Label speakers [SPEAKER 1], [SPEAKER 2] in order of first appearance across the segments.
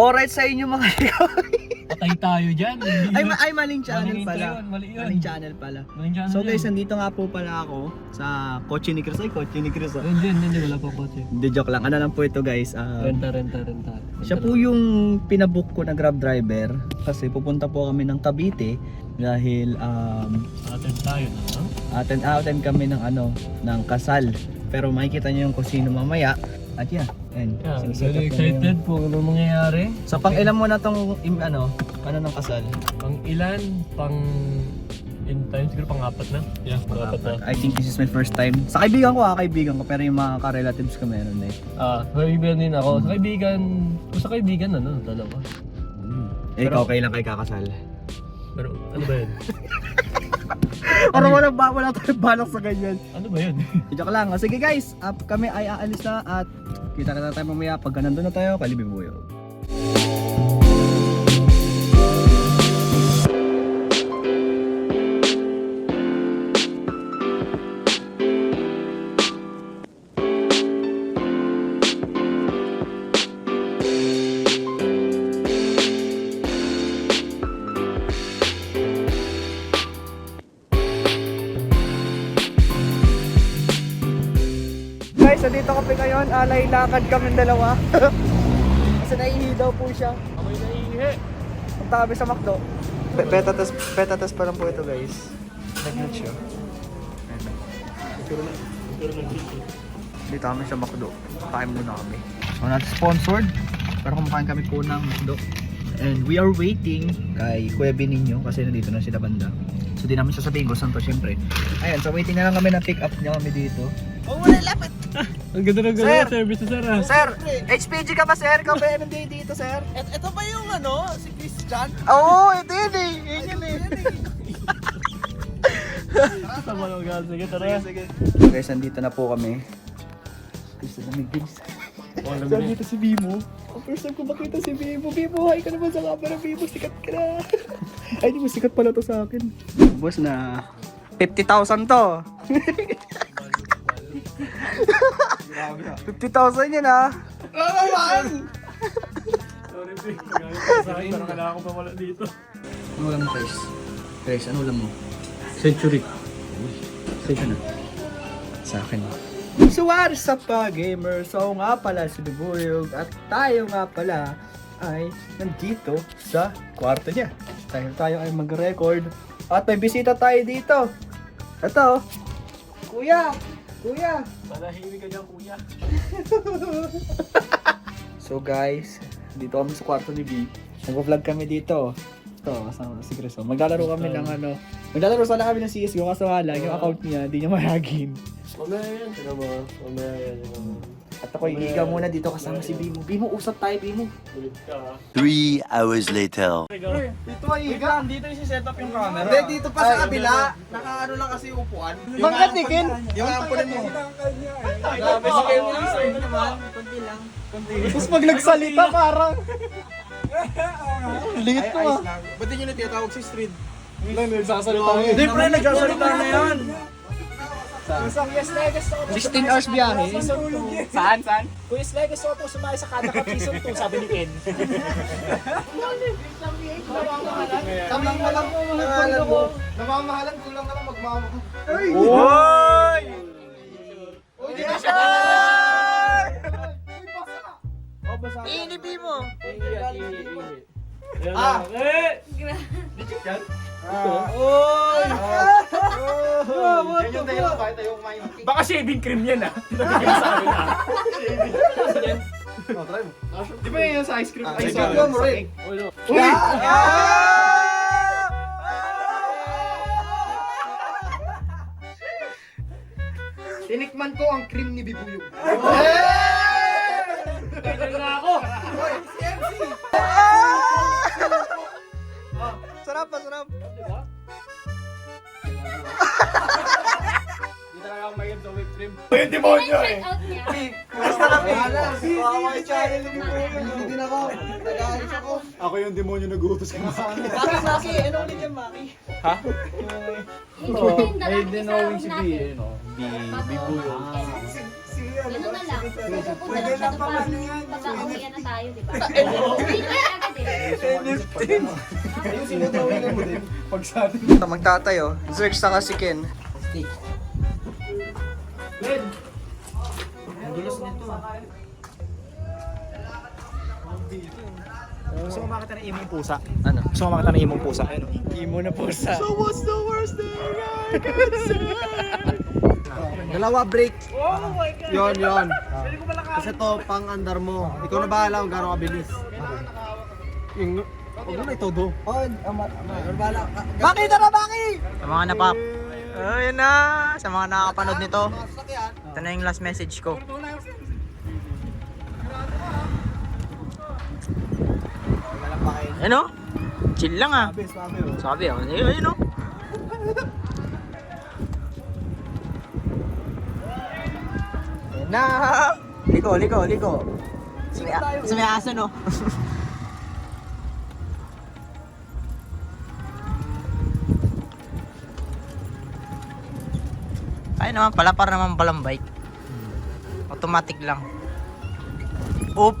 [SPEAKER 1] Alright sa inyo mga
[SPEAKER 2] Patay tayo dyan.
[SPEAKER 1] ay maling channel pala.
[SPEAKER 2] Mali yun.
[SPEAKER 1] Maling channel pala.
[SPEAKER 2] Maling channel
[SPEAKER 1] So guys,
[SPEAKER 2] yun.
[SPEAKER 1] nandito nga po pala ako sa kotse ni Chris. Ay, kotse ni Chris.
[SPEAKER 2] Hindi, wala pa kotse.
[SPEAKER 1] Hindi, joke lang. Ano lang po ito guys.
[SPEAKER 2] Renta.
[SPEAKER 1] Siya po yung pinabook ko na Grab driver. Kasi pupunta po kami ng Cavite. Dahil
[SPEAKER 2] Attend tayo na, no?
[SPEAKER 1] attend kami ng ng kasal. Pero makikita niyo yung kung sino mamaya. At yan.
[SPEAKER 2] Yeah,
[SPEAKER 1] Siniset
[SPEAKER 2] very
[SPEAKER 1] up na
[SPEAKER 2] excited po ano mangyayari.
[SPEAKER 1] Sa pang ilan mo na tong ano ng kasal?
[SPEAKER 2] Pang ilan? Pang in time siguro pang-apat na. Yeah, pang-apat na.
[SPEAKER 1] I think this is my first time. Sa kaibigan ko pero yung mga ka-relatives ko meron na eh.
[SPEAKER 2] Kaibigan din ako. Sa kaibigan ano, dalawa.
[SPEAKER 1] Ikaw kailan kayo kakasal?
[SPEAKER 2] Pero ano ba yun?
[SPEAKER 1] Parang wala tayong balak sa ganyan.
[SPEAKER 2] Ano ba yun?
[SPEAKER 1] Joke lang. Sige guys, kami ay aalis na at kita na tayo mamaya pagka nandun na tayo, Kalibibuyo. Guys, nandito kami ngayon, alay lakad kami dalawa. Kasi naihi daw po siya.
[SPEAKER 2] Ako'y naiihi.
[SPEAKER 1] Punta kami sa McDo. Beta test pa lang po ito guys. Nag-nut siya. Dito kami sa McDo. Kain muna kami. So not sponsored, pero kumakain kami po ng McDo. And we are waiting kay Kuya Beninyo kasi nandito na sila banda. So di namin sasabihin ko saan to syempre. Ayun, so waiting na lang kami na pick up niya kami dito. Oh, wala lapit!
[SPEAKER 2] Ang ganda ng
[SPEAKER 1] Sir!
[SPEAKER 2] service sir ah.
[SPEAKER 1] Sir, HPG ka ba sir? Ikaw ba MMDA dito sir?
[SPEAKER 3] Ito ba yung si Christian?
[SPEAKER 1] Oo, ito yun eh. Yun eh.
[SPEAKER 2] Sama ng gas. Sige, tara.
[SPEAKER 1] Sige. Guys, nandito na po kami. Gusto namin guys. Nandito si Bimo. Ang first time ko makita si Bimo. Bimo, hi ka naman sa camera. Bimo, sikat ka na. Ay, di mo sikat pala to sa akin. Boss na 50,000 to. 50,000 yan ah.
[SPEAKER 2] Sorry, Vic. Sa akin, parang kailangan ko pa wala dito.
[SPEAKER 1] Ano ulam mo, Chris? Chris, ano ulam mo?
[SPEAKER 2] Century.
[SPEAKER 1] Sa'yo na. Sa akin. So what's up pa gamers? So nga pala si Bubuyog at tayo nga pala ay nandito sa kwarto niya. Tayo ay mag-record at may bisita tayo dito. Ito. Kuya! Kuya!
[SPEAKER 2] Malahimik ka dyan, kuya.
[SPEAKER 1] So guys, dito kami sa kwarto ni B. Nag-vlog kami dito. Ito, kasama si Chris. Maglalaro kami ng maglalaro sana kami ng CSGO kaso nga lang yung account niya, hindi niya mahagin.
[SPEAKER 2] Mamaya yan. Tira mo. Mamaya yan.
[SPEAKER 1] At ako iiga muna dito kasama si Bimo. Bimo, usap tayo Bimo.
[SPEAKER 2] Ulit ka.
[SPEAKER 4] 3 hours later.
[SPEAKER 3] Dito ay higa.
[SPEAKER 2] Dito yung set-up yung camera.
[SPEAKER 3] Hindi, dito pa sa kabila. Nakaano lang kasi yung upuan.
[SPEAKER 1] Magkatikin!
[SPEAKER 3] Yung ampunin mo.
[SPEAKER 2] Grabe si Ken Wilson naman.
[SPEAKER 1] Tapos pag nagsalita parang liit
[SPEAKER 3] Ay,
[SPEAKER 1] ko
[SPEAKER 3] ayos
[SPEAKER 1] ah.
[SPEAKER 3] lang. Ba't di nyo na tinatawag si Street?
[SPEAKER 1] Hindi pre, nagsasalita na yan. 16 hours biyahe.
[SPEAKER 3] Saan?
[SPEAKER 5] Kuya Sly, gusto ko po sumali sa Kada Cup Season 2, sabi ni Ken.
[SPEAKER 3] Tamang na lang nangalan mo. Namamahalan ko lang naman magmamahal.
[SPEAKER 1] Uy!
[SPEAKER 3] Uy, di ka siya!
[SPEAKER 1] Iinibi mo!
[SPEAKER 2] Ah! Eh!
[SPEAKER 1] Uy!
[SPEAKER 3] Yan yung dahilan bakit tayo kumain ng cake.
[SPEAKER 2] Baka shaving cream yan ah. Tinagyan sa akin ah.
[SPEAKER 3] Oh, try mo.
[SPEAKER 1] Di ba yun sa ice cream?
[SPEAKER 3] Ay, sabi mo rin.
[SPEAKER 1] Uy!
[SPEAKER 3] Tinikman ko ang cream ni Bibuyog.
[SPEAKER 2] Kailan na ako.
[SPEAKER 1] Sarap pa, sarap.
[SPEAKER 2] talaga ako mayroon sa whipped cream.
[SPEAKER 3] Yung demonyo eh.
[SPEAKER 6] Check out niya.
[SPEAKER 3] Basta kami. Kawawa yung channel ni Boyo. Hindi na ako. Nag-aalis ako. Ako yung demonyo nag-uutos ka na sa akin.
[SPEAKER 5] Maki, ano ulit yan, Maki?
[SPEAKER 6] Hindi din dalawang
[SPEAKER 1] Then
[SPEAKER 6] isa
[SPEAKER 1] knowing si B,
[SPEAKER 6] natin.
[SPEAKER 1] you know, B Buyo.
[SPEAKER 6] Ganun na lang. Pupunta lang siya doon para pagka-uwian na tayo, di ba? Hindi na agad eh.
[SPEAKER 3] Yung sinutawin mo din. Pag sa atin.
[SPEAKER 1] Magtatayo. Search sa kasi Ken.
[SPEAKER 5] Gusto ko makita ng imong pusa.
[SPEAKER 1] Ano?
[SPEAKER 5] Gusto ko makita ng imong pusa. Ayun.
[SPEAKER 1] Imo na po sa.
[SPEAKER 3] So what's the worst thing I could say?
[SPEAKER 1] Dalawa break.
[SPEAKER 3] Yon. Kasi to, pang andar mo. Ikaw na bahala kung gano'ng kabilis. Yung... Huwag mo na itodo.
[SPEAKER 1] Baki tara Baki!
[SPEAKER 7] Sa mga napap. Ayun na! Sa mga nakakapanood nito. Ito na yung last message ko. Ano? Chill lang ah. Sabi oh. Ayun oh. Ayun na! Liko. Sa may aso no? Kaya naman pala, para naman palang bike. Automatic lang. Oop!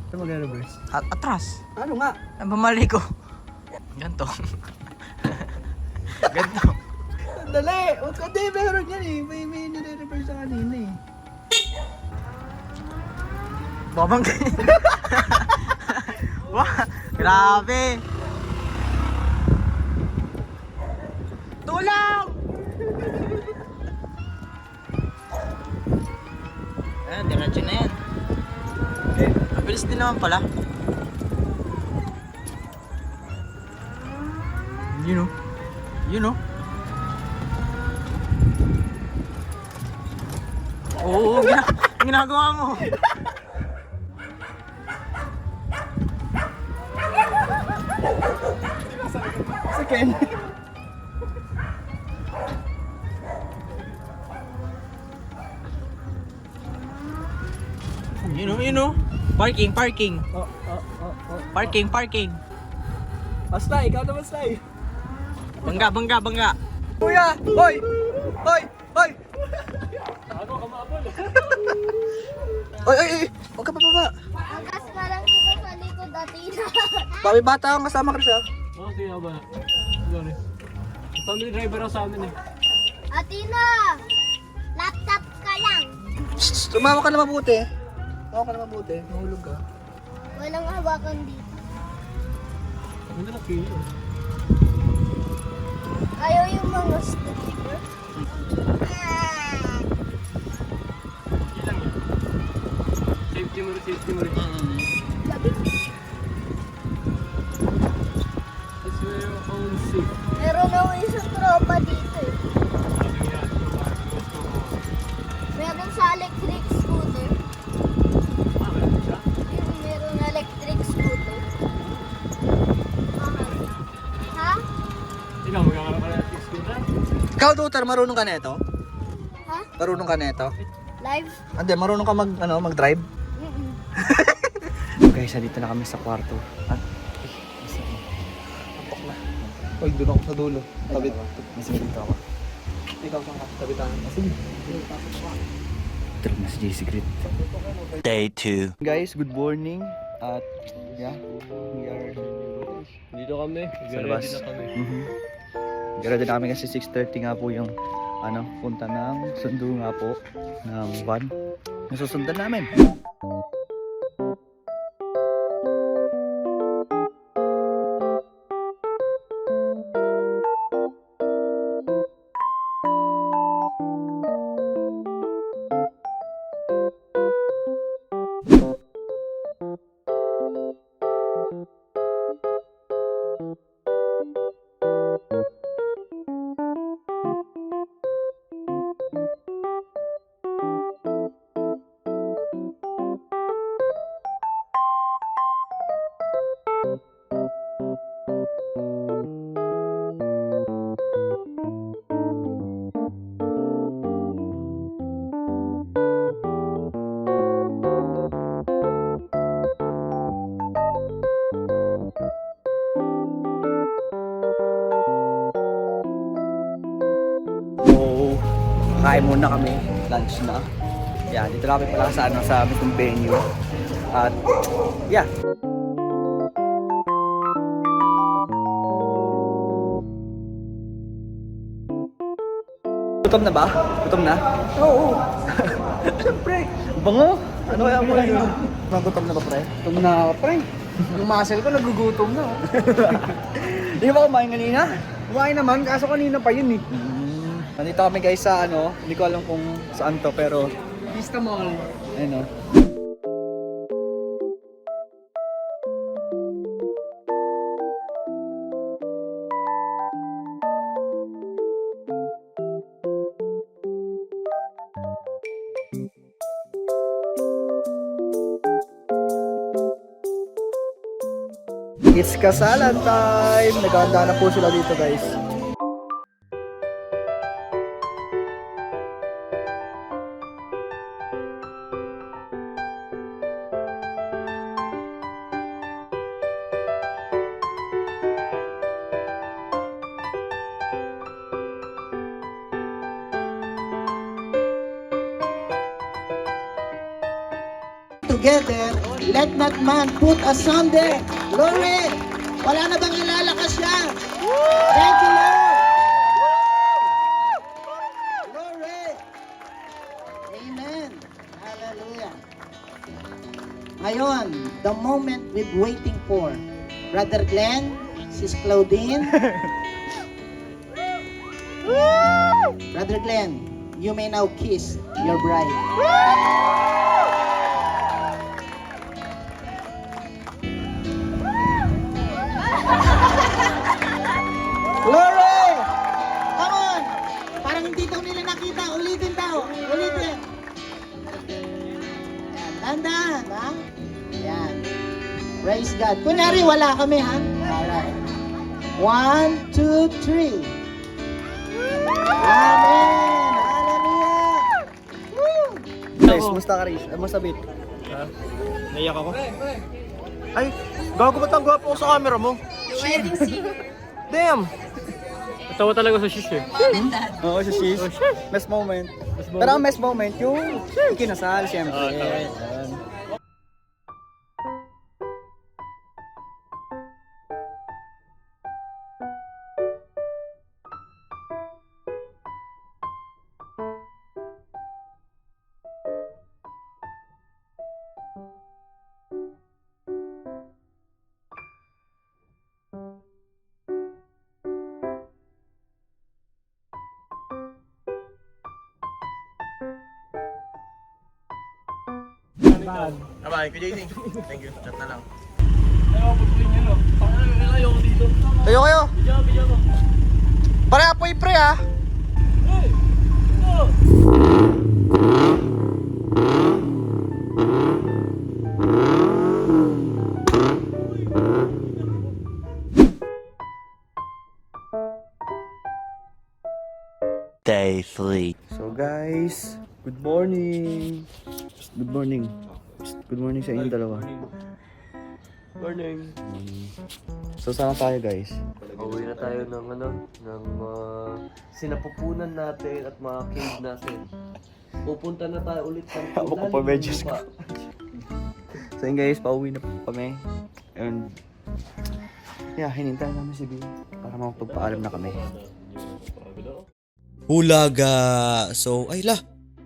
[SPEAKER 1] Ito mag-reverse.
[SPEAKER 7] Atras.
[SPEAKER 1] Ano nga?
[SPEAKER 7] Ang bumali ko. Ganto. Ganto.
[SPEAKER 1] Dali! Hindi, meron yan eh. May nire-reverse sa kanina eh.
[SPEAKER 7] Babang Wah! Grabe! Tulong! Ayan, diretso na yan. Mabilis din naman pala. You know. Oo, ginagawa mo.
[SPEAKER 1] Si Ken.
[SPEAKER 7] You know. Parking. Parking.
[SPEAKER 1] Basta, ikaw naman Sly.
[SPEAKER 7] Bangga.
[SPEAKER 1] Kuya! Hoy!
[SPEAKER 2] Ako, kamabol.
[SPEAKER 1] Oy! Huwag ka bababa.
[SPEAKER 6] Angkas na lang dito sa likod Athena.
[SPEAKER 1] Bawi bata ang kasama Chris ha.
[SPEAKER 2] Oo, sige ba na. Sorry. Family driver ako sa amin eh.
[SPEAKER 6] Athena! Laptop ka lang.
[SPEAKER 1] Tumawa ka na mabuti. Mahulog ka.
[SPEAKER 6] Walang hawakan dito.
[SPEAKER 2] Ano na lang kilo?
[SPEAKER 6] Ayaw yung mga sticker.
[SPEAKER 2] Ilang yan? Safety mo rin. It's your own safe.
[SPEAKER 6] Meron ako isang tropa dito eh.
[SPEAKER 2] Sabi nga, gusto ko.
[SPEAKER 6] Meron sa electric scooter.
[SPEAKER 2] Meron siya?
[SPEAKER 6] Yung meron na electric scooter. Ha?
[SPEAKER 2] Ikaw, magkakaroon ka na ng fixed scooter?
[SPEAKER 1] Ikaw, Daughter, marunong ka neto?
[SPEAKER 6] Ha?
[SPEAKER 1] Marunong ka neto?
[SPEAKER 6] Live?
[SPEAKER 1] Hindi, marunong ka mag-drive?
[SPEAKER 6] Mm-mm.
[SPEAKER 1] Guys, dito na kami sa kwarto. At, tapok na. Uy, doon ako sa dulo. Tabi. Mas dito ako. Ikaw saan ka? Tabi tayo. Sige. Tara na si JC Grit.
[SPEAKER 4] Day 2.
[SPEAKER 1] Guys, good morning. At, yeah, we are...
[SPEAKER 2] Dito kami.
[SPEAKER 1] Sa labas.
[SPEAKER 2] Ready na kami.
[SPEAKER 1] Ready na kami kasi 6:30 nga po yung punta ng sundo nga po ng van. Nasusundan namin. Kain muna kami, lunch na. Yan, dito kami pala sa mismong venue. At, yeah. Gutom na ba? Gutom na? Oo. Siyempre. Bango. Ano kaya mo yun? Gutom na ba, pre?
[SPEAKER 3] Gutom na ako, pre. Yung muscle ko nagugutom na.
[SPEAKER 1] Hindi ka ba kumain kanina?
[SPEAKER 3] Kumain naman, kaso kanina pa yun eh.
[SPEAKER 1] Nandito kami guys sa hindi ko alam kung saan to, pero
[SPEAKER 3] Vista Mall.
[SPEAKER 1] ayun o. It's kasalan time! Naghahanda na po sila dito guys.
[SPEAKER 8] Together, let not man put asunder. Glory! Wala na bang ilalakas siya? Thank you, Lord! Glory! Amen! Hallelujah! Ngayon, the moment we've waiting for. Brother Glenn, Sis Claudine. Brother Glenn, you may now kiss your bride. Glory! Come on! Parang hindi daw nila nakita. Ulitin daw. Ulitin. Yan. Tandaan, ha? Yan. Praise God. Kunyari, wala kami, ha? Alright. 1, 2, 3. Amen! Hallelujah! Woo!
[SPEAKER 1] Guys, musta ka Riz? Musta Bit?
[SPEAKER 2] Naiyak ako.
[SPEAKER 3] Ay, gago ba't ang gwapo ko sa camera mo? Damn!
[SPEAKER 2] Natawa talaga sa shish eh.
[SPEAKER 1] Oo, si Sis. Best moment. Pero ang best moment, yung kinasal, siyempre. Yan.
[SPEAKER 3] Bye, good evening. Thank you. Chat na lang.
[SPEAKER 1] Tayo kayo! Pare, apoy pre ah!
[SPEAKER 4] Day 3.
[SPEAKER 1] So guys, good morning! Good morning. Good morning sa inyong dalawa.
[SPEAKER 2] Morning.
[SPEAKER 1] So saan tayo guys?
[SPEAKER 2] Pauwi na tayo ng ng sinapupunan natin at mga cave natin. Pupunta na tayo ulit sa
[SPEAKER 1] Ako pa medyo So yun guys, pauwi na po kami. And yeah, hinintay namin si B para makapagpaalam na kami.
[SPEAKER 9] Hulaga. So, ay la.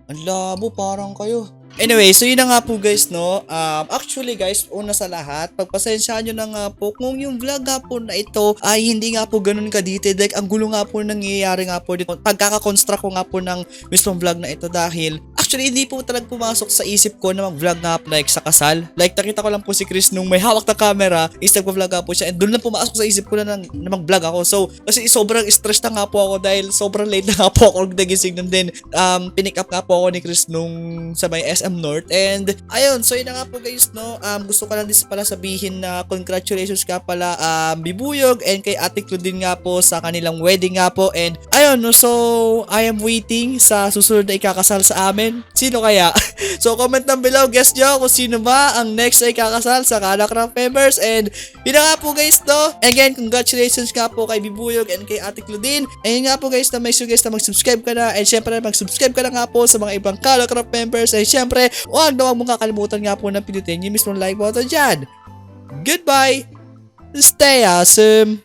[SPEAKER 9] Ang labo parang kayo. Anyway, so yun na nga po guys, no? Actually guys, una sa lahat, pagpasensyahan nyo na nga po kung yung vlog nga po na ito ay hindi nga po ganun ka-detailed. Like, ang gulo nga po nangyayari nga po dito. Pagkakakonstruct ko nga po ng mismong vlog na ito dahil actually hindi po talaga pumasok sa isip ko na mag-vlog nga po like sa kasal. Like, nakita ko lang po si Chris nung may hawak na camera, is nag-vlog nga po siya. And doon lang pumasok sa isip ko na mag-vlog ako. So, kasi sobrang stress na nga po ako dahil sobrang late na nga po ako nagising. And then, pinick up nga po ako ni Chris nung sa may SM North. And ayun, so yun na nga po guys, no. Gusto ko lang din pala sabihin na congratulations ka pala Bibuyog and kay Ate Claudine nga po sa kanilang wedding nga po. And ayun, no, so I am waiting sa susunod na ikakasal sa amin. Sino kaya? So comment down below, guess nyo kung sino ba ang next ay kakasal sa Kalacraft members. And yun na nga po guys no. Again, congratulations nga po kay Bibuyog and kay Ate Claudine. And nga po guys na may suggest na mag-subscribe ka na. And syempre mag-subscribe ka na nga po sa mga ibang Kalacraft members. And syempre, huwag mong kakalimutan nga po na pindutin yung mismong like button dyan. Goodbye! Stay awesome!